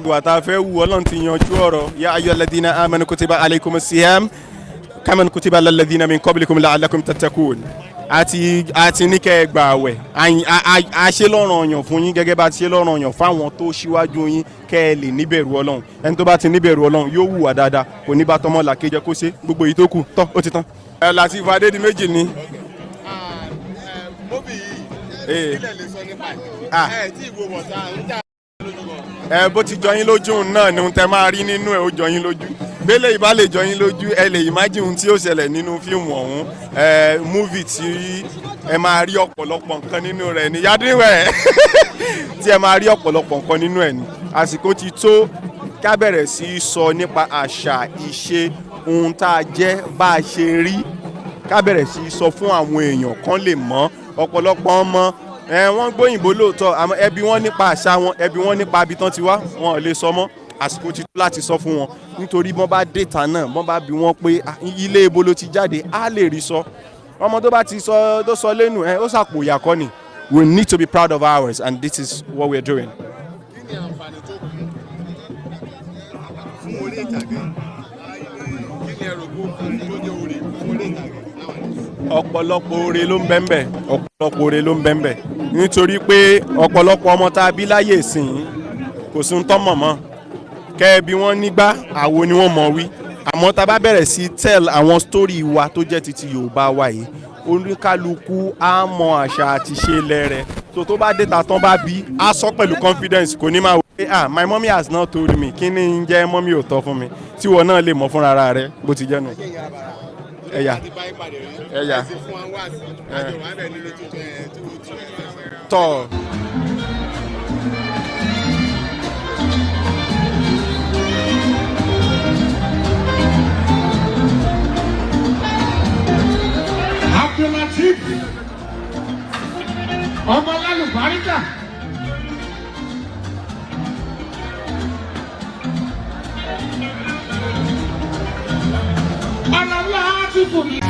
ìwà tá a fẹ́ wù Ọlọ́run ti yanjú ọ̀rọ̀ ya ayyuhalladhina amanu kutiba alaykumus siyam kama kutiba alal ladhina min qablikum la'allakum tattaqun àti ní kẹ́ ẹ gbà àwẹ̀ a ṣe lọ́ranyàn fún yín gẹ́gẹ́ bá ti ṣe lọ́ranyàn fáwọn tó ṣíwájú yín kẹ́ ẹ lè níbẹ̀rù Ọlọ́run ẹni tó bá ti níbẹ̀rù Ọlọ́run yóò hùwà dáadáa kò ní bá tọmọ làkejì kó ṣe gbogbo èyí tó kù tán ó ti tán. Lateef Adedimeji ni. Móbì yìí kílẹ̀ lè sọ nípa ẹ̀ tí ìwò wọ̀ta ń jà lójú wọn. Bó ti jọ yín lójú náà ni tẹ máa rí nínú ẹ̀ ó jọ yín lójú bẹ́lẹ̀ ìbá lè jọ yín lójú ẹ lè imagine ohun tí ó ṣẹlẹ̀ nínú fíìmù ọ̀hún múvì tí ẹ máa rí ọ̀pọ̀lọpọ̀ nǹkan nínú rẹ̀ ní yádínwẹ̀ tí ẹ máa rí ọ̀pọ̀lọpọ̀ nǹkan nínú ẹ̀ ní àsìkò ti tó ká bẹ̀rẹ̀ sí sọ nípa àṣà ìṣe ohun tá a jẹ́ bá a ṣe rí ká bẹ̀rẹ̀ sí sọ fún àwọn èèyàn kan lè mọ̀ ọ̀pọ̀lọpọ̀ ọmọ wọ́n gbóyìnbó lóòótọ́ àmọ́ ẹbí wọn nípa àṣà wọn ẹbí wọn nípa abitán tiwa wọn ò lè sọ mọ́ àsìkò ti tó láti sọ fún wọn nítorí bọ́n bá déta náà bọ́n bá bi wọ́n pé ilé ibo ló ti jáde á lè rí sọ ọmọ tó bá ti sọ tó sọ lẹ́nu ó sàpò ìyàkọ́ ni we need to be proud of ours and this is what we are doing. Kí ni àǹfààní tó kù fún orí ìtàgé kí ni ẹrù kó tó jẹ́ orí fún orí ìtàgé náà. Ọ̀pọ̀lọpọ̀ oore ló ń bẹ́ńbẹ́ ọ̀pọ̀lọpọ̀ oore ló ń bẹ́ńbẹ́ nítorí pé ọ̀pọ̀lọpọ̀ ọmọ tá a bí láyè sìn kò sí ń tọ́ mọ̀mọ́ kẹ́ẹ̀bí wọ́n nígbà àwo ni wọ́n mọ̀ wí àmọ́ tá a bá bẹ̀rẹ̀ sí tell àwọn story wa tó jẹ́ titi Yorùbá wa yìí oníkálukú á mọ àṣà àti ṣe lẹ́rẹ̀ tó bá déta tán bá bí á sọ pẹ̀lú confidence kò ní máa wọ pé my mommy has not told me kí ni ń jẹ́ mommy ò tọ́ fún mi tí wọ́n náà lè mọ̀ fúnra rẹ̀ bó ti jẹ́ nù. ẹ̀yà tọ́. Lateef ọmọ lálùbáríkà ọlọ́lá ti fò mí.